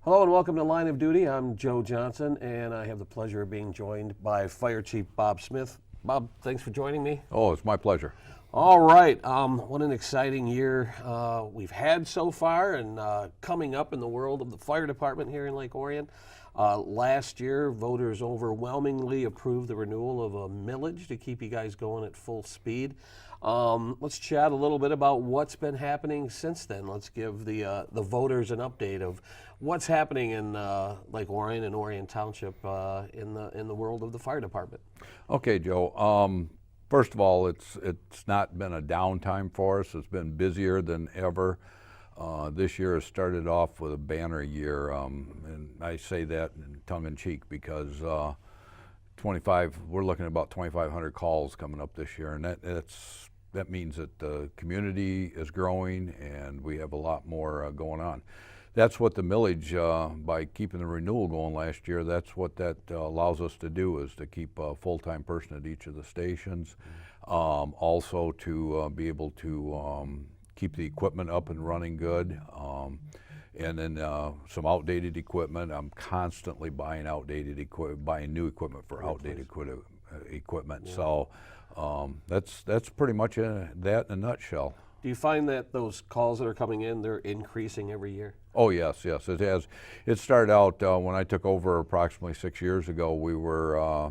Hello and welcome to Line of Duty. I'm Joe Johnson, and I have the pleasure of being joined by Fire Chief Bob Smith. Bob, thanks for joining me. Oh, it's my pleasure. All right, what an exciting year we've had so far, and coming up in the world of the fire department here in Lake Orion. Last year, voters overwhelmingly approved the renewal of a millage to keep you guys going at full speed. Let's chat a little bit about what's been happening since then. Let's give the voters an update of what's happening in Lake Orion and Orion Township in the world of the fire department. Okay, Joe. First of all, it's not been a downtime for us. It's been busier than ever. This year has started off with a banner year, and I say that in tongue-in-cheek because we're looking at about 2,500 calls coming up this year, and that means that the community is growing and we have a lot more going on. That's what the millage, by keeping the renewal going last year, that's what that allows us to do, is to keep a full-time person at each of the stations. Also to be able to keep the equipment up and running good. And then some outdated equipment. I'm constantly buying buying new equipment for outdated equipment. Yeah. So that's pretty much that in a nutshell. Do you find that those calls that are coming in, they're increasing every year? Oh yes, it has. It started out when I took over approximately 6 years ago. We were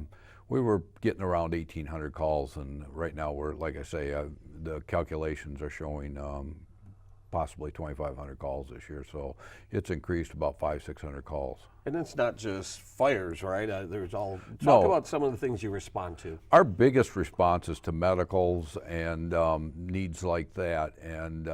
getting around 1,800 calls, and right now we're, like I say, the calculations are showing possibly 2,500 calls this year. So it's increased about 500-600 calls. And it's not just fires, right? There's talk about some of the things you respond to. Our biggest response is to medicals and needs like that. And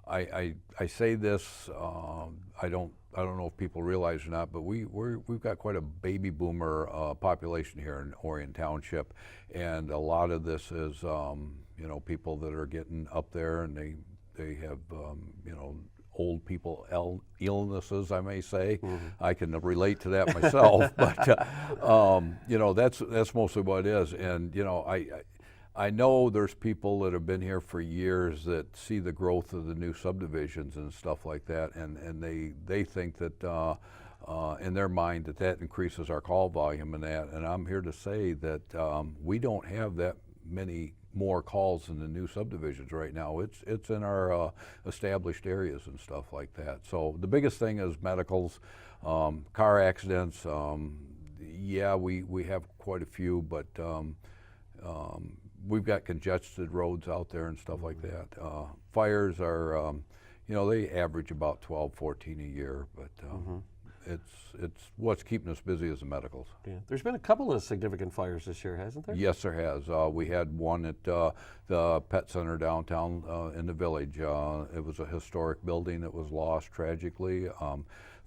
I say this, I don't know if people realize or not, but we've got quite a baby boomer population here in Orion Township, and a lot of this is people that are getting up there, and they have old people illnesses, I may say. Mm-hmm. I can relate to that myself, but that's mostly what it is. And I know there's people that have been here for years that see the growth of the new subdivisions and stuff like that, and they think that in their mind that increases our call volume and that. And I'm here to say that we don't have that many more calls in the new subdivisions right now. It's in our established areas and stuff like that. So the biggest thing is medicals, car accidents. Yeah, we have quite a few, but we've got congested roads out there and stuff like that. Fires are, they average about 12, 14 a year, but it's what's keeping us busy as the medicals. Yeah. There's been a couple of significant fires this year, hasn't there? Yes, there has. We had one at the pet center downtown in the village. It was a historic building that was lost tragically.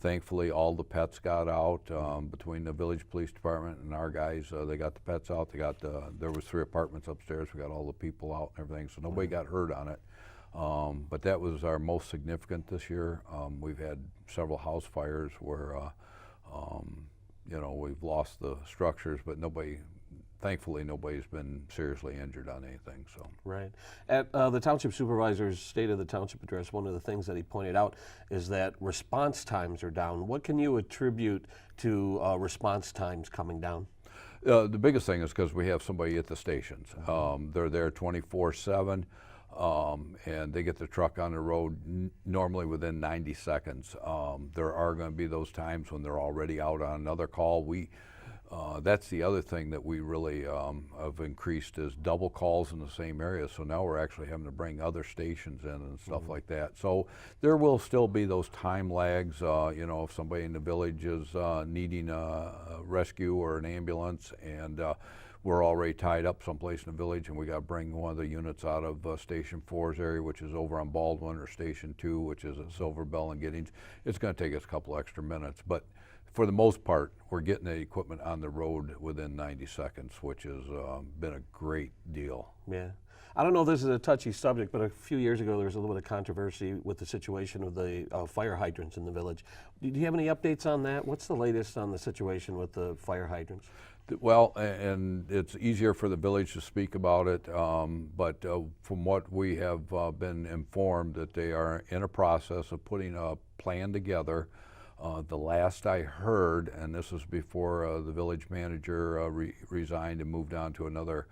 Thankfully, all the pets got out between the village police department and our guys. They got the pets out. There was 3 apartments upstairs. We got all the people out and everything, so nobody got hurt on it. But that was our most significant this year. We've had several house fires where, we've lost the structures, but thankfully nobody's been seriously injured on anything. So right. At the Township Supervisor's State of the Township address, one of the things that he pointed out is that response times are down. What can you attribute to response times coming down? The biggest thing is because we have somebody at the stations. They're there 24/7. And they get the truck on the road normally within 90 seconds. There are going to be those times when they're already out on another call. That's the other thing that we really have increased is double calls in the same area. So now we're actually having to bring other stations in and stuff like that. So there will still be those time lags. If somebody in the village is needing a rescue or an ambulance, and we're already tied up someplace in the village, and we got to bring one of the units out of Station 4's area, which is over on Baldwin, or Station 2, which is at Silver Bell and Giddings. It's going to take us a couple extra minutes, but for the most part, we're getting the equipment on the road within 90 seconds, which has been a great deal. Yeah. I don't know if this is a touchy subject, but a few years ago there was a little bit of controversy with the situation of the fire hydrants in the village. Do you have any updates on that? What's the latest on the situation with the fire hydrants? Well, and it's easier for the village to speak about it, but from what we have been informed, that they are in a process of putting a plan together The last I heard, and this was before the village manager resigned and moved on to another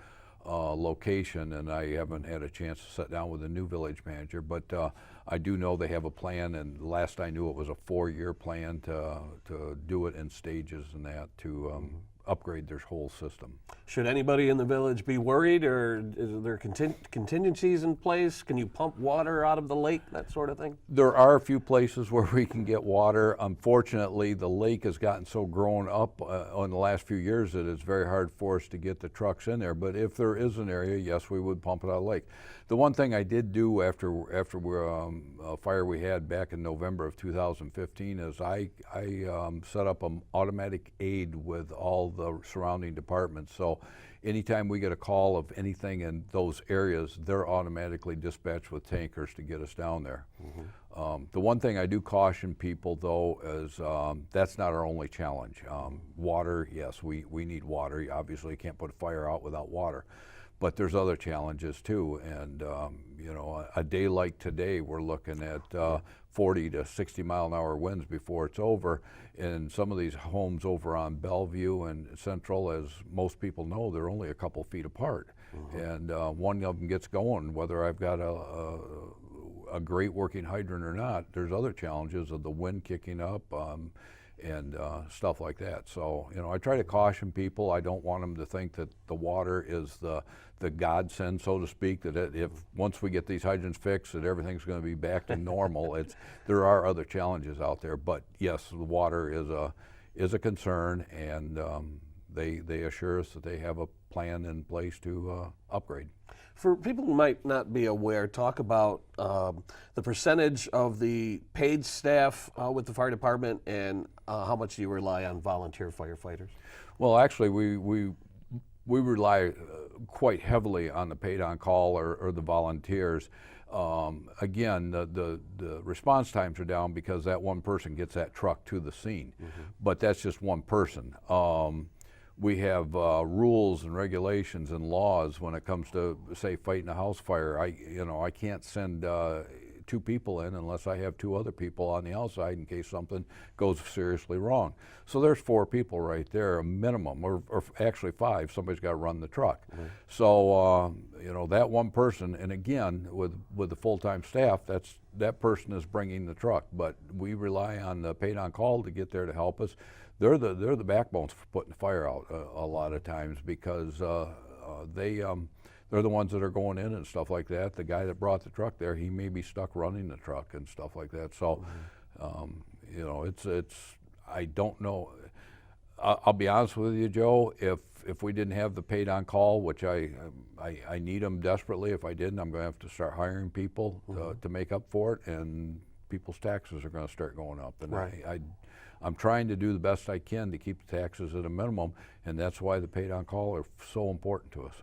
location, and I haven't had a chance to sit down with the new village manager, but I do know they have a plan, and last I knew it was a 4-year plan to do it in stages and that to upgrade their whole system. Should anybody in the village be worried, or is there contingencies in place? Can you pump water out of the lake, that sort of thing? There are a few places where we can get water. Unfortunately, the lake has gotten so grown up in the last few years that it's very hard for us to get the trucks in there. But if there is an area, yes, we would pump it out of the lake. The one thing I did do after a fire we had back in November of 2015 is I set up an automatic aid with all the surrounding departments. So anytime we get a call of anything in those areas, they're automatically dispatched with tankers to get us down there. The one thing I do caution people, though, is that's not our only challenge. Water, yes, we need water. You obviously can't put a fire out without water. But there's other challenges too, and you know, a day like today, we're looking at 40 to 60 mile an hour winds before it's over. And some of these homes over on Bellevue and Central, as most people know, they're only a couple feet apart. And one of them gets going, whether I've got a great working hydrant or not, there's other challenges of the wind kicking up and stuff like that. So, you know, I try to caution people. I don't want them to think that the water is the godsend, so to speak, that if once we get these hydrants fixed, that everything's going to be back to normal. There are other challenges out there, but yes, the water is a concern, and they assure us that they have a plan in place to upgrade. For people who might not be aware, talk about the percentage of the paid staff with the fire department and how much you rely on volunteer firefighters. Well, actually, we rely quite heavily on the paid on call or the volunteers. Again, the response times are down because that one person gets that truck to the scene, but that's just one person. We have rules and regulations and laws when it comes to, say, fighting a house fire. I can't send 2 people in unless I have 2 other people on the outside in case something goes seriously wrong. So there's 4 people right there, a minimum, or actually 5. Somebody's got to run the truck. So you know, that one person, and again, with the full-time staff, that person is bringing the truck. But we rely on the paid on call to get there to help us. They're the backbones for putting the fire out a lot of times, because they're the ones that are going in and stuff like that. The guy that brought the truck there, he may be stuck running the truck and stuff like that. So, you know, I don't know. I'll be honest with you, Joe. If we didn't have the paid on call, which I need them desperately. If I didn't, I'm going to have to start hiring people to make up for it, and people's taxes are going to start going up. And I'm trying to do the best I can to keep the taxes at a minimum, and that's why the paid on call are so important to us.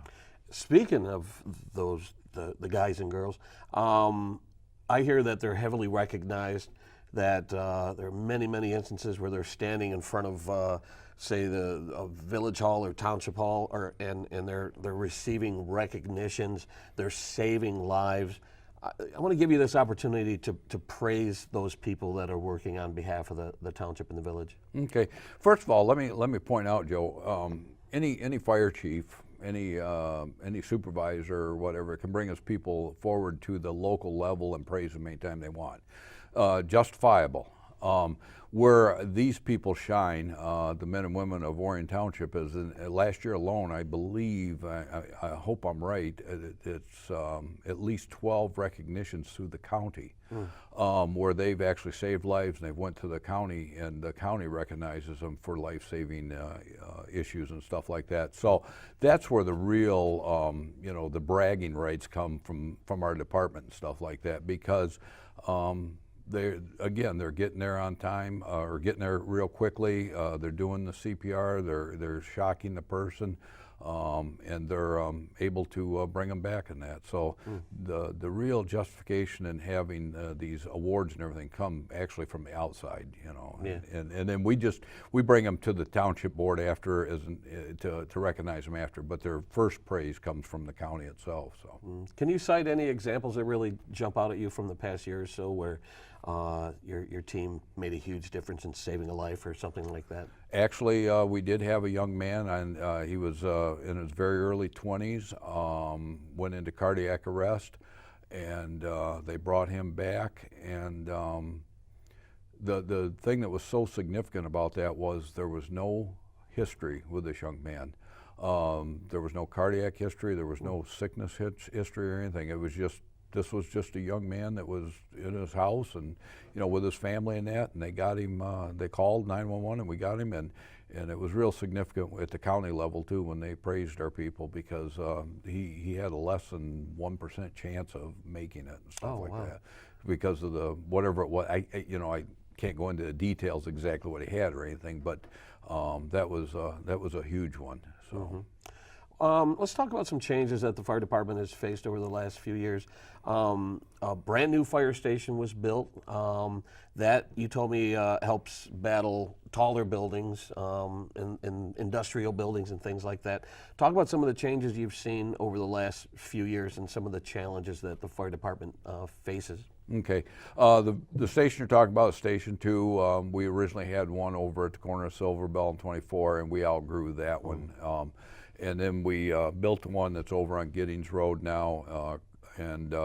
Speaking of those, the guys and girls, I hear that they're heavily recognized, that there are many instances where they're standing in front of, say, a village hall or township hall, and they're receiving recognitions, they're saving lives. I want to give you this opportunity to praise those people that are working on behalf of the township and the village. Okay. First of all, let me point out, Joe, any fire chief, any supervisor or whatever can bring us people forward to the local level and praise them anytime they want. Justifiable. Where these people shine, the men and women of Orion Township, is last year alone, I believe, I hope I'm right, it's at least 12 recognitions through the county where they've actually saved lives, and they've went to the county, and the county recognizes them for life-saving issues and stuff like that. So that's where the real, you know, the bragging rights come from our department and stuff like that, because they're getting there on time, or getting there real quickly. They're doing the CPR. They're shocking the person, and they're able to bring them back in that. So the real justification in having these awards and everything come actually from the outside, you know. Yeah. And then we bring them to the township board after to recognize them after. But their first praise comes from the county itself. So. Can you cite any examples that really jump out at you from the past year or so where your team made a huge difference in saving a life or something like that? Actually, we did have a young man, and he was in his very early 20s, went into cardiac arrest, and they brought him back. And the thing that was so significant about that was there was no history with this young man. There was no cardiac history, there was no sickness history or anything. It was just, this was just a young man that was in his house and, you know, with his family and that, and they got him, they called 911 and we got him, and it was real significant at the county level too when they praised our people, because he had a less than 1% chance of making it and stuff like that because of the, whatever it was. I can't go into the details exactly what he had or anything, but that was a huge one. So. Let's talk about some changes that the fire department has faced over the last few years. A brand new fire station was built. That, you told me, helps battle taller buildings and industrial buildings and things like that. Talk about some of the changes you've seen over the last few years and some of the challenges that the fire department faces. Okay. The station you're talking about is Station 2. We originally had one over at the corner of Silver Bell and 24, and we outgrew that one. And then we built one that's over on Giddings Road now, and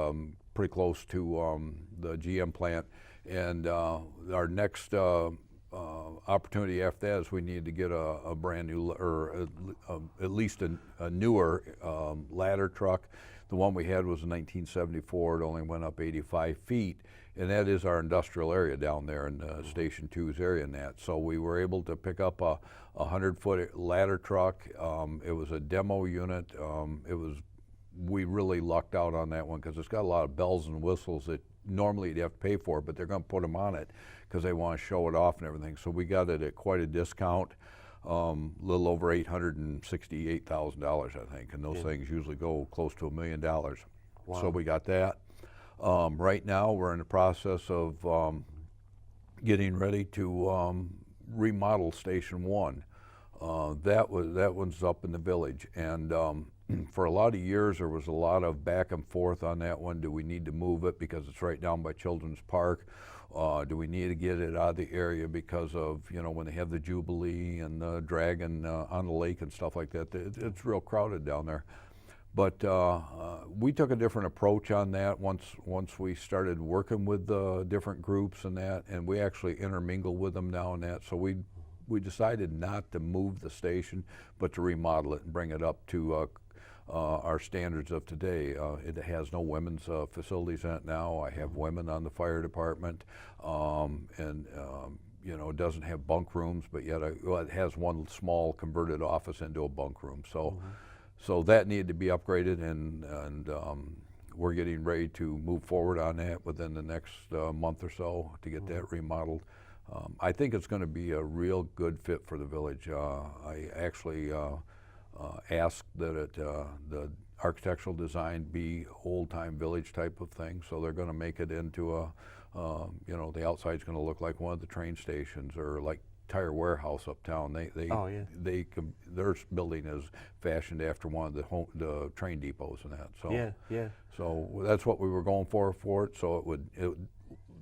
pretty close to the GM plant. And our next opportunity after that is we need to get a brand new, or at least a newer ladder truck. The one we had was a 1974. It only went up 85 feet. And that is our industrial area down there in Station 2's area in that. So we were able to pick up a 100-foot ladder truck. It was a demo unit. We really lucked out on that one because it's got a lot of bells and whistles that normally you'd have to pay for, but they're going to put them on it because they want to show it off and everything. So we got it at quite a discount, a little over $868,000, I think, and those things usually go close to $1 million. Wow. So we got that. Right now we're in the process of getting ready to remodel Station 1. That one's up in the village, and for a lot of years there was a lot of back and forth on that one. Do we need to move it because it's right down by Children's Park? Do we need to get it out of the area because of, you know, when they have the Jubilee and the Dragon on the lake and stuff like that? It's real crowded down there. But we took a different approach on that once we started working with the different groups and that, and we actually intermingle with them now and that. So we decided not to move the station, but to remodel it and bring it up to our standards of today. It has no women's facilities in it now. I have women on the fire department, and you know, it doesn't have bunk rooms, but yet it has one small converted office into a bunk room. So. So that needed to be upgraded, and we're getting ready to move forward on that within the next month or so to get that remodeled. I think it's going to be a real good fit for the village. I actually asked that the architectural design be old-time village type of thing, so they're going to make it into a, you know, the outside's going to look like one of the train stations or like Tire Warehouse uptown. Their building is fashioned after one of the train depots and that. So So that's what we were going for it. So it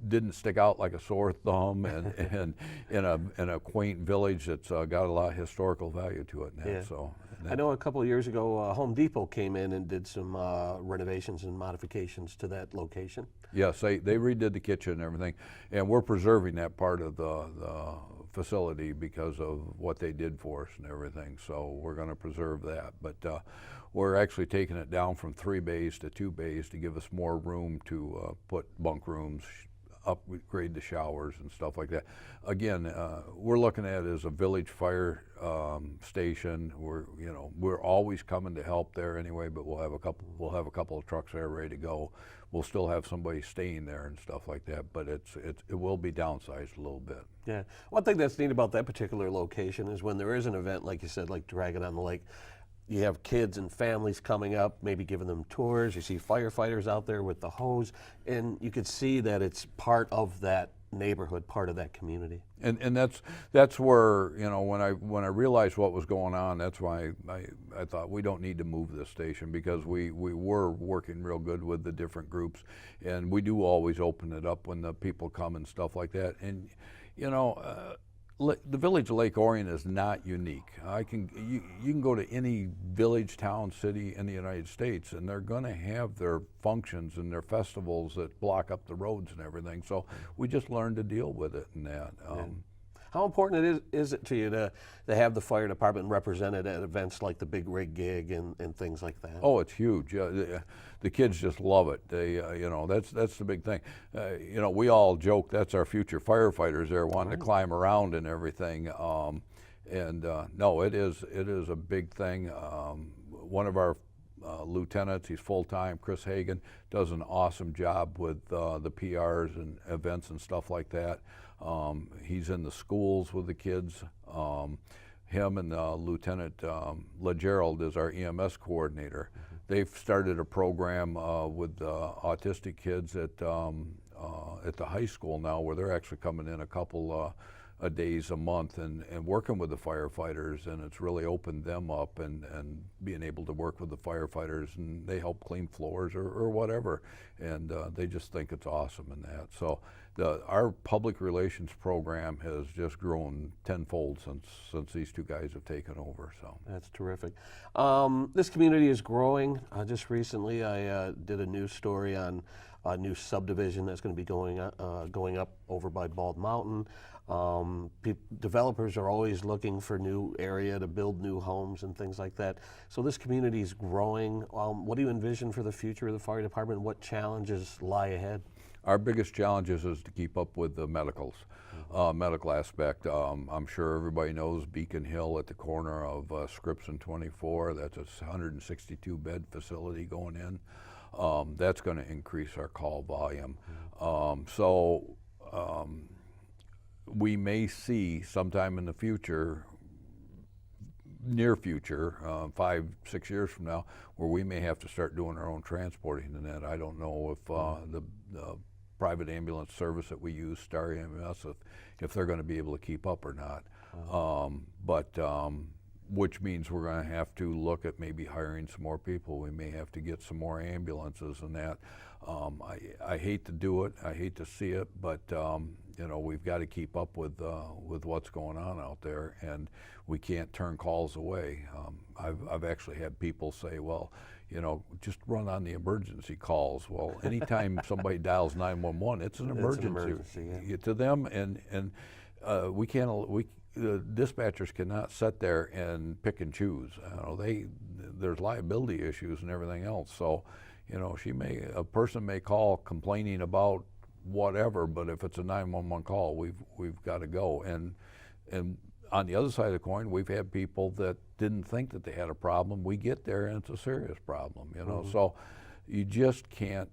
didn't stick out like a sore thumb, and in a quaint village that's got a lot of historical value to it. And that, so. I know a couple of years ago, Home Depot came in and did some renovations and modifications to that location. Yes, they redid the kitchen and everything, and we're preserving that part of the facility because of what they did for us and everything. So we're going to preserve that, but we're actually taking it down from 3 bays to 2 bays to give us more room to put bunk rooms, upgrade the showers and stuff like that. Again, we're looking at it as a village fire station. We're always coming to help there anyway, but we'll have a couple of trucks there ready to go. We'll still have somebody staying there and stuff like that, but it will be downsized a little bit. Yeah. One thing that's neat about that particular location is when there is an event, like you said, like Dragon on the Lake, you have kids and families coming up, maybe giving them tours. You see firefighters out there with the hose, and you could see that it's part of that neighborhood, part of that community. And that's where, you know, when I realized what was going on, that's why I thought we don't need to move this station, because we were working real good with the different groups, and we do always open it up when the people come and stuff like that. And you know, the village of Lake Orion is not unique. You can go to any village, town, city in the United States, and they're going to have their functions and their festivals that block up the roads and everything. So we just learned to deal with it and that. How important is it to you to have the fire department represented at events like the Big Rig Gig and things like that? Oh, it's huge. The kids just love it. They, you know, that's the big thing. You know, we all joke that's our future firefighters there wanting to climb around and everything. No, it is a big thing. One of our lieutenants, he's full-time, Chris Hagan, does an awesome job with the PRs and events and stuff like that. He's in the schools with the kids. Him and Lieutenant LaGerald is our EMS coordinator. They've started a program with autistic kids at the high school now, where they're actually coming in a couple days a month and working with the firefighters, and it's really opened them up and being able to work with the firefighters, and they help clean floors or whatever, and they just think it's awesome in that. So our public relations program has just grown tenfold since these two guys have taken over. So that's terrific. This community is growing. Just recently I did a news story on a new subdivision that's going to be going up over by Bald Mountain. Developers are always looking for new area to build new homes and things like that. So this community is growing. What do you envision for the future of the fire department? What challenges lie ahead? Our biggest challenge is to keep up with the medical aspect. I'm sure everybody knows Beacon Hill at the corner of Scripps and 24. That's a 162-bed facility going in. That's going to increase our call volume. We may see sometime in the future, near future, 5-6 years from now, where we may have to start doing our own transporting in that. I don't know if the private ambulance service that we use, Star EMS, if they're going to be able to keep up or not. Which means we're going to have to look at maybe hiring some more people. We may have to get some more ambulances and that. I hate to do it. I hate to see it, but you know, we've got to keep up with what's going on out there, and we can't turn calls away. I've actually had people say, well, you know, just run on the emergency calls. Well, anytime somebody dials 911, it's an emergency, to them, and the dispatchers cannot sit there and pick and choose. You know, there's liability issues and everything else. So, you know, a person may call complaining about whatever, but if it's a 911 call, we've got to go. And on the other side of the coin, we've had people that didn't think that they had a problem. We get there and it's a serious problem, you know. So you just can't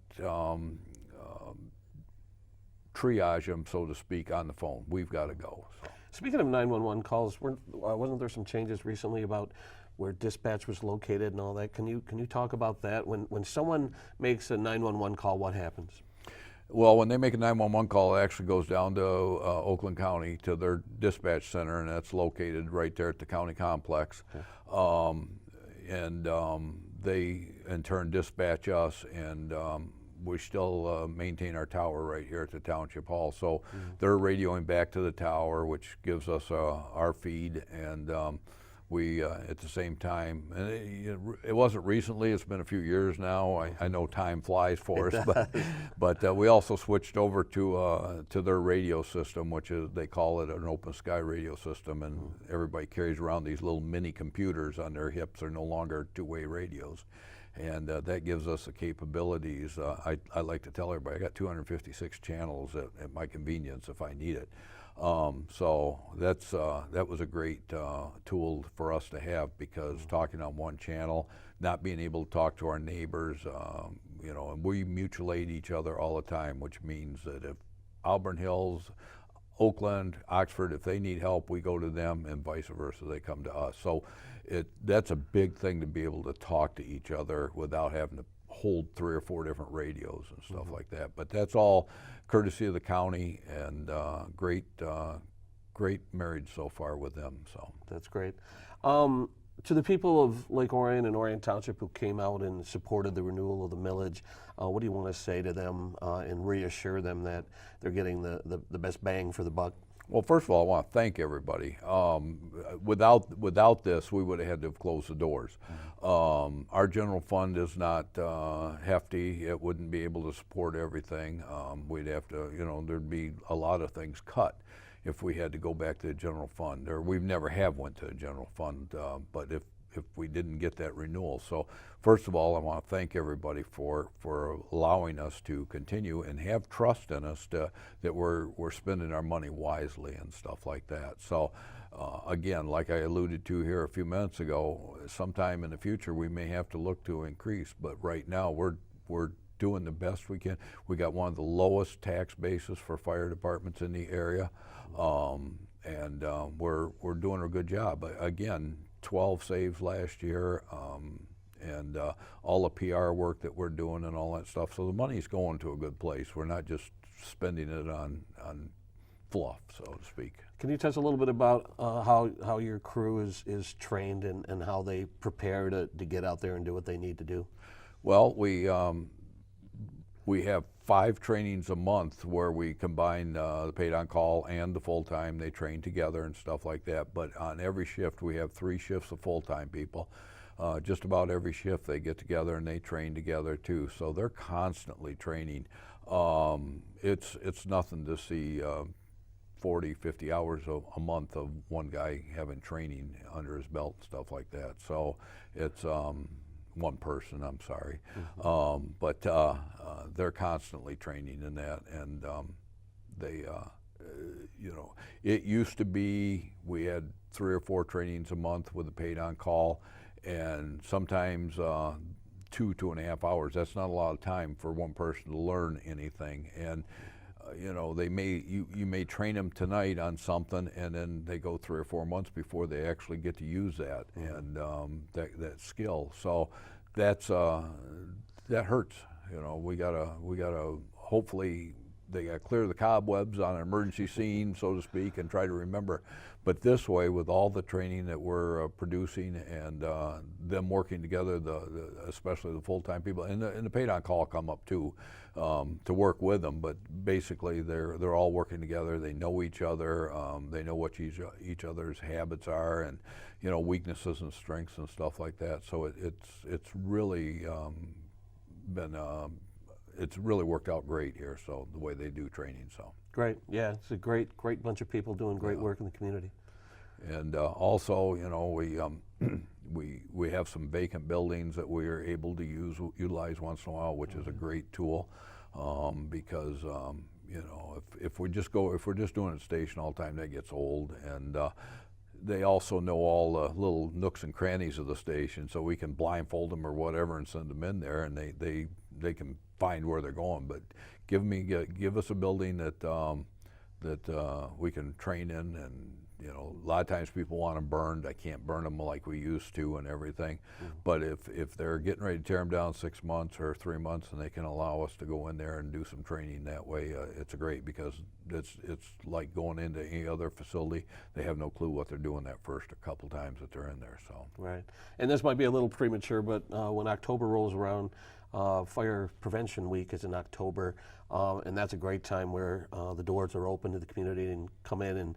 triage them, so to speak, on the phone. We've got to go. So. Speaking of 911 calls, wasn't there some changes recently about where dispatch was located and all that? Can you talk about that? When someone makes a 911 call, what happens? Well, when they make a 911 call, it actually goes down to Oakland County to their dispatch center, and that's located right there at the county complex. Okay. They in turn dispatch us, and we still maintain our tower right here at the Township Hall. So they're radioing back to the tower, which gives us our feed, and we at the same time, and it wasn't recently, it's been a few years now. I know time flies for us, but we also switched over to their radio system, which is, they call it an open sky radio system, and everybody carries around these little mini computers on their hips. They're no longer two-way radios. And that gives us the capabilities. I like to tell everybody I got 256 channels at my convenience if I need it. So that was a great tool for us to have, because talking on one channel, not being able to talk to our neighbors, you know, and we mutuate each other all the time, which means that if Auburn Hills, Oakland, Oxford, if they need help, we go to them, and vice versa, they come to us. So that's a big thing, to be able to talk to each other without having to hold 3 or 4 different radios and stuff like that. But that's all courtesy of the county, and great marriage so far with them. So That's great. To the people of Lake Orion and Orion Township who came out and supported the renewal of the millage, what do you want to say to them and reassure them that they're getting the best bang for the buck? Well, first of all, I want to thank everybody. Without this, we would have had to have closed the doors. Our general fund is not hefty. It wouldn't be able to support everything. We'd have to, there'd be a lot of things cut if we had to go back to the general fund, or we've never have went to the general fund, but if we didn't get that renewal. So first of all, I want to thank everybody for allowing us to continue and have trust in us that we're spending our money wisely and stuff like that. So again, like I alluded to here a few minutes ago, sometime in the future we may have to look to increase, but right now we're doing the best we can. We got one of the lowest tax bases for fire departments in the area, and we're doing a good job. Again, 12 saves last year, and all the PR work that we're doing and all that stuff. So the money's going to a good place. We're not just spending it on fluff, so to speak. Can you touch a little bit about how your crew is trained and how they prepare to get out there and do what they need to do? Well, we have 5 trainings a month where we combine the paid on call and the full time. They train together and stuff like that. But on every shift, we have 3 shifts of full time people. Just about every shift they get together and they train together too. So they're constantly training. It's nothing to see 40, 50 hours a month of one guy having training under his belt and stuff like that. So it's one person, I'm sorry. But they're constantly training in that, and it used to be we had 3 or 4 trainings a month with a paid on call, and sometimes 2.5 hours. That's not a lot of time for one person to learn anything. And you may train them tonight on something, and then they go 3 or 4 months before they actually get to use that and that skill. So that hurts. We gotta hopefully they gotta clear the cobwebs on an emergency scene, so to speak, and try to remember. But this way, with all the training that we're producing and them working together, especially the full-time people and the paid-on-call come up too to work with them. But basically, they're all working together. They know each other. They know what each other's habits are, and weaknesses and strengths and stuff like that. So it's really it's really worked out great here. So the way they do training, so. Great, yeah, it's a great bunch of people doing great work in the community. And also, we have some vacant buildings that we are able to utilize once in a while, which is a great tool, because if we're just doing a station all the time, that gets old. And they also know all the little nooks and crannies of the station, so we can blindfold them or whatever and send them in there, and they can find where they're going. But give us a building that we can train in, and a lot of times people want them burned. I can't burn them like we used to and everything. But if they're getting ready to tear them down 6 months or 3 months, and they can allow us to go in there and do some training that way, it's great, because it's like going into any other facility. They have no clue what they're doing that first couple times that they're in there. So right, and this might be a little premature, but when October rolls around, Fire Prevention Week is in October, and that's a great time where the doors are open to the community and come in and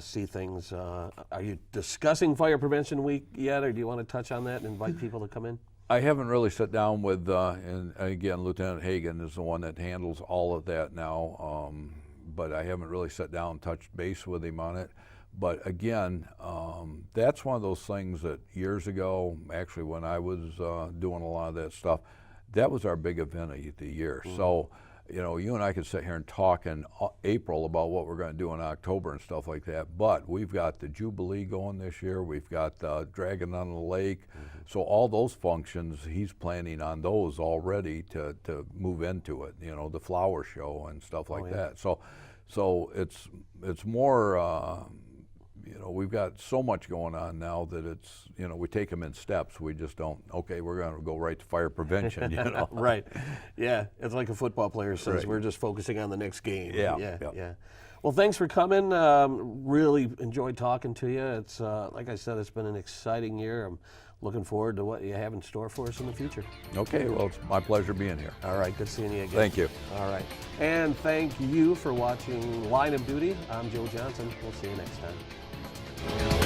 see things. Are you discussing Fire Prevention Week yet, or do you want to touch on that and invite people to come in? I haven't really sat down with, and again, Lieutenant Hagan is the one that handles all of that now, but I haven't really sat down and touched base with him on it. But again, that's one of those things that years ago, actually when I was doing a lot of that stuff, that was our big event of the year. So, you and I could sit here and talk in April about what we're going to do in October and stuff like that, but we've got the Jubilee going this year. We've got Dragon on the Lake. So all those functions, he's planning on those already to move into it, the flower show and stuff like that. So it's more, we've got so much going on now that it's, we take them in steps. We just don't, okay, we're going to go right to fire prevention, Right. Yeah. It's like a football player says, Right. we're just focusing on the next game. Yeah, Yeah. yeah. Yeah. Well, thanks for coming. Really enjoyed talking to you. It's like I said, it's been an exciting year. I'm looking forward to what you have in store for us in the future. Okay, well, it's my pleasure being here. All right. Good seeing you again. Thank you. All right. And thank you for watching Line of Duty. I'm Joe Johnson. We'll see you next time.